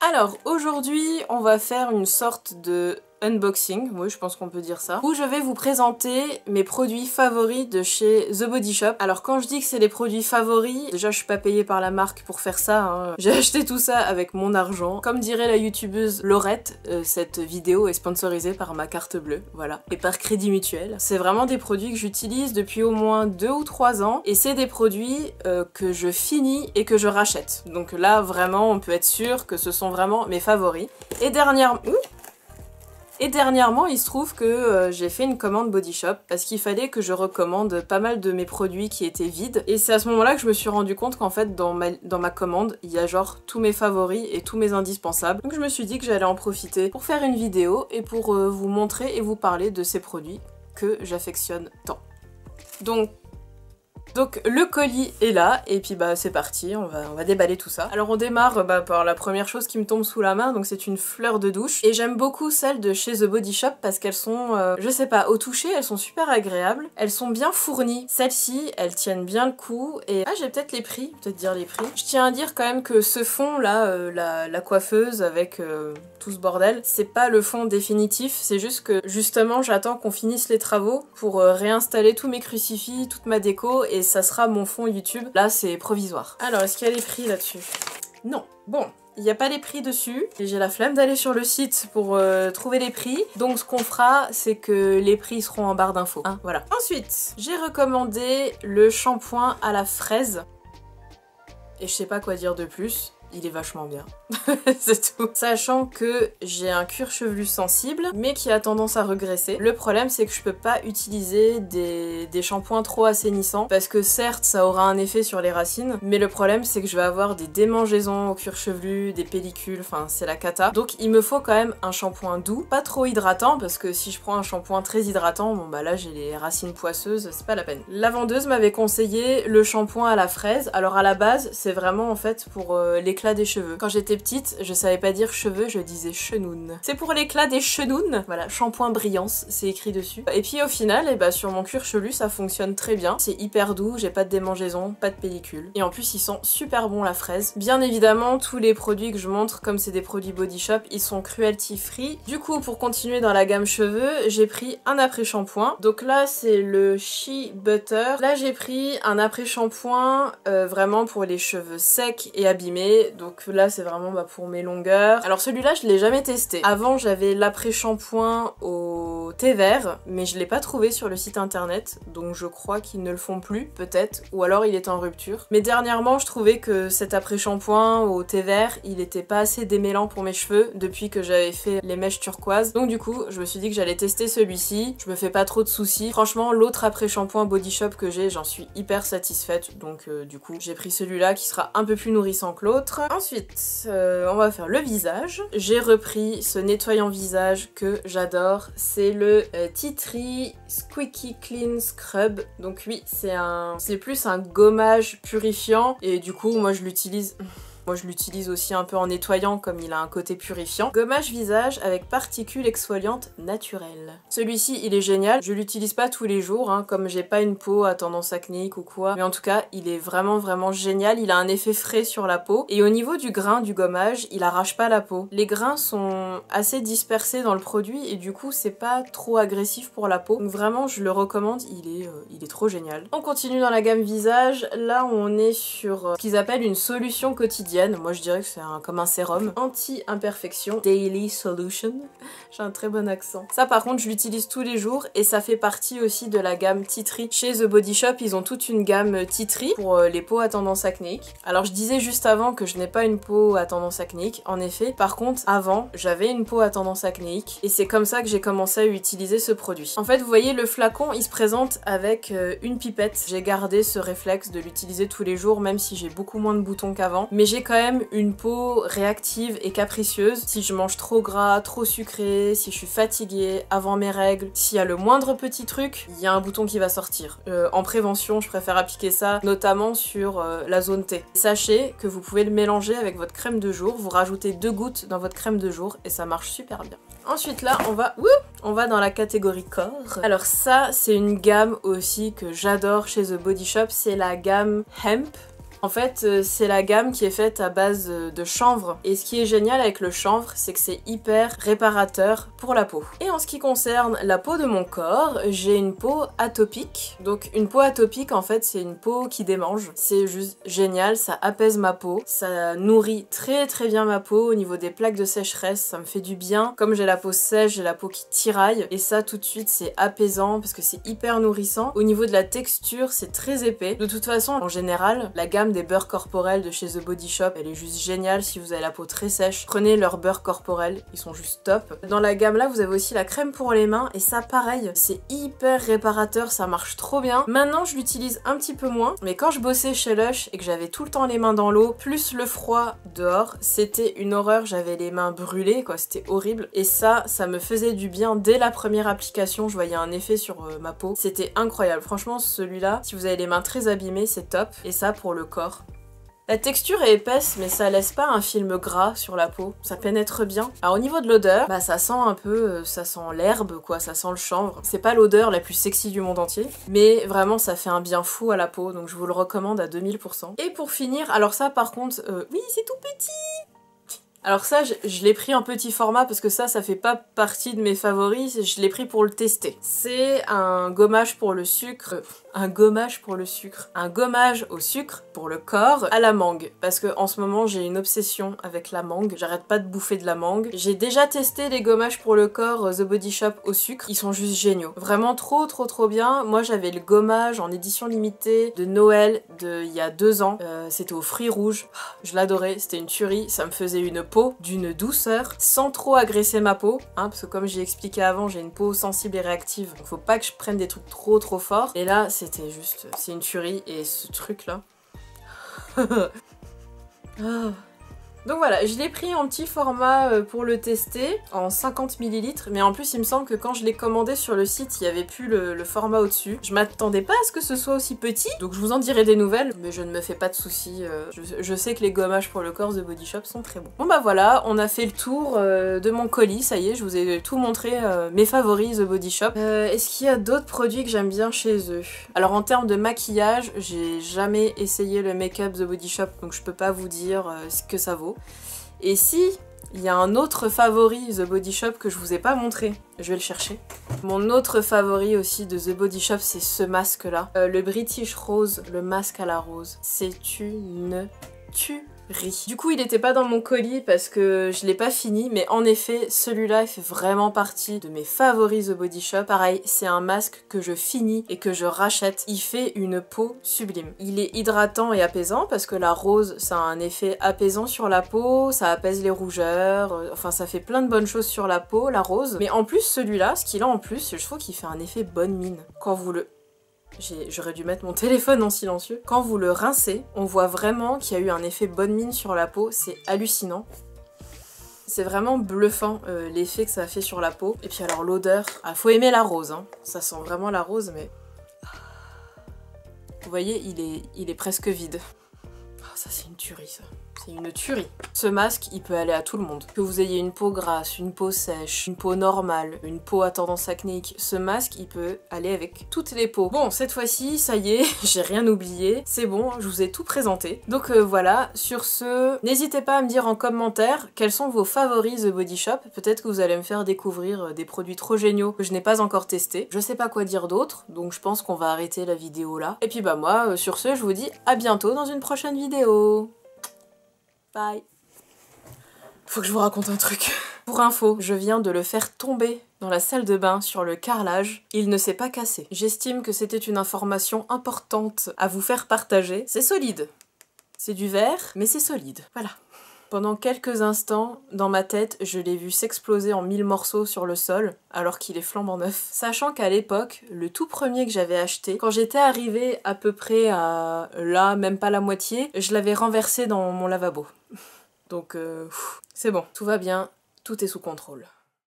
Alors aujourd'hui on va faire une sorte de unboxing, oui je pense qu'on peut dire ça, où je vais vous présenter mes produits favoris de chez The Body Shop. Alors quand je dis que c'est les produits favoris, déjà je suis pas payée par la marque pour faire ça, hein. J'ai acheté tout ça avec mon argent. Comme dirait la youtubeuse Laurette, cette vidéo est sponsorisée par ma carte bleue, voilà, et par Crédit Mutuel. C'est vraiment des produits que j'utilise depuis au moins 2 ou 3 ans, et c'est des produits que je finis et que je rachète. Donc là vraiment on peut être sûr que ce sont vraiment mes favoris. Et dernièrement, il se trouve que j'ai fait une commande Body Shop parce qu'il fallait que je recommande pas mal de mes produits qui étaient vides. Et c'est à ce moment-là que je me suis rendu compte qu'en fait, dans ma commande, il y a genre tous mes favoris et tous mes indispensables. Donc je me suis dit que j'allais en profiter pour faire une vidéo et pour vous montrer et vous parler de ces produits que j'affectionne tant. Donc le colis est là et puis bah c'est parti, on va déballer tout ça. Alors on démarre par la première chose qui me tombe sous la main, donc c'est une fleur de douche. Et j'aime beaucoup celles de chez The Body Shop parce qu'elles sont, je sais pas, au toucher elles sont super agréables. Elles sont bien fournies. Celles-ci, elles tiennent bien le coup et... Ah j'ai peut-être les prix, peut-être dire les prix. Je tiens à dire quand même que ce fond là, la coiffeuse avec tout ce bordel, c'est pas le fond définitif, c'est juste que justement j'attends qu'on finisse les travaux pour réinstaller tous mes crucifix, toute ma déco et ça sera mon fond YouTube. Là c'est provisoire. Alors est-ce qu'il y a les prix là-dessus? Non. Bon, il n'y a pas les prix dessus et j'ai la flemme d'aller sur le site pour trouver les prix. Donc ce qu'on fera c'est que les prix seront en barre d'infos, hein, voilà. Ensuite, j'ai recommandé le shampoing à la fraise. Et je sais pas quoi dire de plus. Il est vachement bien, c'est tout. Sachant que j'ai un cuir chevelu sensible, mais qui a tendance à regresser. Le problème, c'est que je peux pas utiliser des shampoings trop assainissants, parce que certes, ça aura un effet sur les racines, mais le problème, c'est que je vais avoir des démangeaisons au cuir chevelu, des pellicules, enfin, c'est la cata. Donc, il me faut quand même un shampoing doux, pas trop hydratant, parce que si je prends un shampoing très hydratant, bon bah là, j'ai les racines poisseuses, c'est pas la peine. La vendeuse m'avait conseillé le shampoing à la fraise. Alors, à la base, c'est vraiment, en fait, pour l'éclat des cheveux. Quand j'étais petite, je savais pas dire cheveux, je disais chenoun. C'est pour l'éclat des chenounes. Voilà, shampoing brillance, c'est écrit dessus. Et puis au final, sur mon cuir chevelu, ça fonctionne très bien. C'est hyper doux, j'ai pas de démangeaison, pas de pellicule. Et en plus, il sent super bon la fraise. Bien évidemment, tous les produits que je montre, comme c'est des produits Body Shop, ils sont cruelty free. Du coup, pour continuer dans la gamme cheveux, j'ai pris un après-shampoing. Donc là, c'est le Shea Butter. Là, j'ai pris un après-shampoing vraiment pour les cheveux secs et abîmés. Donc là c'est vraiment pour mes longueurs. Alors celui-là je l'ai jamais testé. Avant j'avais l'après-shampoing au thé vert, mais je l'ai pas trouvé sur le site internet, donc je crois qu'ils ne le font plus, peut-être, ou alors il est en rupture. Mais dernièrement je trouvais que cet après-shampoing au thé vert, il était pas assez démêlant pour mes cheveux depuis que j'avais fait les mèches turquoises. Donc du coup je me suis dit que j'allais tester celui-ci, je me fais pas trop de soucis. Franchement l'autre après-shampoing Body Shop que j'ai, j'en suis hyper satisfaite, donc du coup j'ai pris celui-là qui sera un peu plus nourrissant que l'autre. Ensuite, on va faire le visage. J'ai repris ce nettoyant visage que j'adore. C'est le Tea Tree Squeaky Clean Scrub. Donc oui, c'est plus un gommage purifiant. Et du coup, moi je l'utilise... Moi je l'utilise aussi un peu en nettoyant comme il a un côté purifiant. Gommage visage avec particules exfoliantes naturelles. Celui-ci il est génial, je l'utilise pas tous les jours hein, comme j'ai pas une peau à tendance acnéique ou quoi. Mais en tout cas il est vraiment génial, il a un effet frais sur la peau. Et au niveau du grain du gommage, il arrache pas la peau. Les grains sont assez dispersés dans le produit et du coup c'est pas trop agressif pour la peau. Donc vraiment je le recommande, il est trop génial. On continue dans la gamme visage, là on est sur ce qu'ils appellent une solution quotidienne. Moi je dirais que c'est comme un sérum anti-imperfection Daily Solution. J'ai un très bon accent. Ça par contre je l'utilise tous les jours et ça fait partie aussi de la gamme Tea Tree. Chez The Body Shop ils ont toute une gamme Tea Tree pour les peaux à tendance acnéique. Alors je disais juste avant que je n'ai pas une peau à tendance acnéique, en effet. Par contre avant j'avais une peau à tendance acnéique et c'est comme ça que j'ai commencé à utiliser ce produit. En fait vous voyez le flacon il se présente avec une pipette. J'ai gardé ce réflexe de l'utiliser tous les jours même si j'ai beaucoup moins de boutons qu'avant. Mais j'ai quand même une peau réactive et capricieuse. Si je mange trop gras, trop sucré, si je suis fatiguée avant mes règles, s'il y a le moindre petit truc, il y a un bouton qui va sortir. En prévention, je préfère appliquer ça notamment sur la zone T. Sachez que vous pouvez le mélanger avec votre crème de jour, vous rajoutez 2 gouttes dans votre crème de jour et ça marche super bien. Ensuite là, on va dans la catégorie corps. Alors ça, c'est une gamme aussi que j'adore chez The Body Shop, c'est la gamme Hemp. En fait, c'est la gamme qui est faite à base de chanvre. Et ce qui est génial avec le chanvre, c'est que c'est hyper réparateur pour la peau. Et en ce qui concerne la peau de mon corps, j'ai une peau atopique. Donc une peau atopique, en fait, c'est une peau qui démange. C'est juste génial, ça apaise ma peau. Ça nourrit très bien ma peau. Au niveau des plaques de sécheresse, ça me fait du bien. Comme j'ai la peau sèche, j'ai la peau qui tiraille. Et ça, tout de suite, c'est apaisant parce que c'est hyper nourrissant. Au niveau de la texture, c'est très épais. De toute façon, en général, la gamme des beurres corporels de chez The Body Shop, elle est juste géniale si vous avez la peau très sèche. Prenez leurs beurres corporels, ils sont juste top. Dans la gamme là, vous avez aussi la crème pour les mains et ça pareil, c'est hyper réparateur, ça marche trop bien. Maintenant, je l'utilise un petit peu moins, mais quand je bossais chez Lush et que j'avais tout le temps les mains dans l'eau, plus le froid dehors, c'était une horreur, j'avais les mains brûlées quoi, c'était horrible. Et ça me faisait du bien dès la première application, je voyais un effet sur ma peau. C'était incroyable, franchement celui-là, si vous avez les mains très abîmées, c'est top. Et ça pour le corps. La texture est épaisse, mais ça laisse pas un film gras sur la peau, ça pénètre bien. Alors au niveau de l'odeur, bah ça sent un peu, ça sent l'herbe quoi, ça sent le chanvre. C'est pas l'odeur la plus sexy du monde entier, mais vraiment ça fait un bien fou à la peau, donc je vous le recommande à 2000%. Et pour finir, alors ça par contre, oui c'est tout petit. Alors ça, je l'ai pris en petit format parce que ça fait pas partie de mes favoris, je l'ai pris pour le tester. C'est un gommage pour le sucre, un gommage au sucre pour le corps à la mangue. Parce que en ce moment, j'ai une obsession avec la mangue, j'arrête pas de bouffer de la mangue. J'ai déjà testé les gommages pour le corps The Body Shop au sucre, ils sont juste géniaux. Vraiment trop bien. Moi j'avais le gommage en édition limitée de Noël il y a 2 ans, c'était aux fruits rouges, je l'adorais, c'était une tuerie, ça me faisait une peau d'une douceur sans trop agresser ma peau, hein, parce que comme j'ai expliqué avant, j'ai une peau sensible et réactive, donc faut pas que je prenne des trucs trop forts. Et là, c'était juste, c'est une tuerie, et ce truc là... Ah. Donc voilà, je l'ai pris en petit format pour le tester, en 50 ml, mais en plus il me semble que quand je l'ai commandé sur le site, il n'y avait plus le format au-dessus. Je m'attendais pas à ce que ce soit aussi petit, donc je vous en dirai des nouvelles, mais je ne me fais pas de soucis, je sais que les gommages pour le corps The Body Shop sont très bons. Bon bah voilà, on a fait le tour de mon colis, ça y est, je vous ai tout montré, mes favoris The Body Shop. Est-ce qu'il y a d'autres produits que j'aime bien chez eux? Alors en termes de maquillage, j'ai jamais essayé le make-up The Body Shop, donc je peux pas vous dire ce que ça vaut. Et si il y a un autre favori The Body Shop que je vous ai pas montré, je vais le chercher. Mon autre favori aussi de The Body Shop, c'est ce masque là, le British Rose, le masque à la rose. C'est une tuerie. Du coup il était pas dans mon colis parce que je l'ai pas fini, mais en effet celui-là il fait vraiment partie de mes favoris The Body Shop. Pareil, c'est un masque que je finis et que je rachète, il fait une peau sublime. Il est hydratant et apaisant parce que la rose ça a un effet apaisant sur la peau, ça apaise les rougeurs, enfin ça fait plein de bonnes choses sur la peau, la rose. Mais en plus celui-là, ce qu'il a en plus, je trouve qu'il fait un effet bonne mine. Quand vous le... J'aurais dû mettre mon téléphone en silencieux. Quand vous le rincez, on voit vraiment qu'il y a eu un effet bonne mine sur la peau, c'est hallucinant. C'est vraiment bluffant l'effet que ça fait sur la peau. Et puis alors l'odeur, ah, faut aimer la rose, hein. Ça sent vraiment la rose, mais... Vous voyez, il est presque vide. Oh, ça c'est une tuerie ça. C'est une tuerie. Ce masque, il peut aller à tout le monde. Que vous ayez une peau grasse, une peau sèche, une peau normale, une peau à tendance acnéique, ce masque, il peut aller avec toutes les peaux. Bon, cette fois-ci, ça y est, j'ai rien oublié. C'est bon, je vous ai tout présenté. Donc voilà, sur ce, n'hésitez pas à me dire en commentaire quels sont vos favoris The Body Shop. Peut-être que vous allez me faire découvrir des produits trop géniaux que je n'ai pas encore testés. Je sais pas quoi dire d'autre, donc je pense qu'on va arrêter la vidéo là. Et puis bah moi, sur ce, je vous dis à bientôt dans une prochaine vidéo. Bye. Faut que je vous raconte un truc. Pour info, je viens de le faire tomber dans la salle de bain sur le carrelage. Il ne s'est pas cassé. J'estime que c'était une information importante à vous faire partager. C'est solide. C'est du verre, mais c'est solide. Voilà. Pendant quelques instants, dans ma tête, je l'ai vu s'exploser en 1000 morceaux sur le sol, alors qu'il est flambant neuf. Sachant qu'à l'époque, le tout premier que j'avais acheté, quand j'étais arrivée à peu près à là, même pas la moitié, je l'avais renversé dans mon lavabo. Donc, c'est bon, tout va bien, tout est sous contrôle.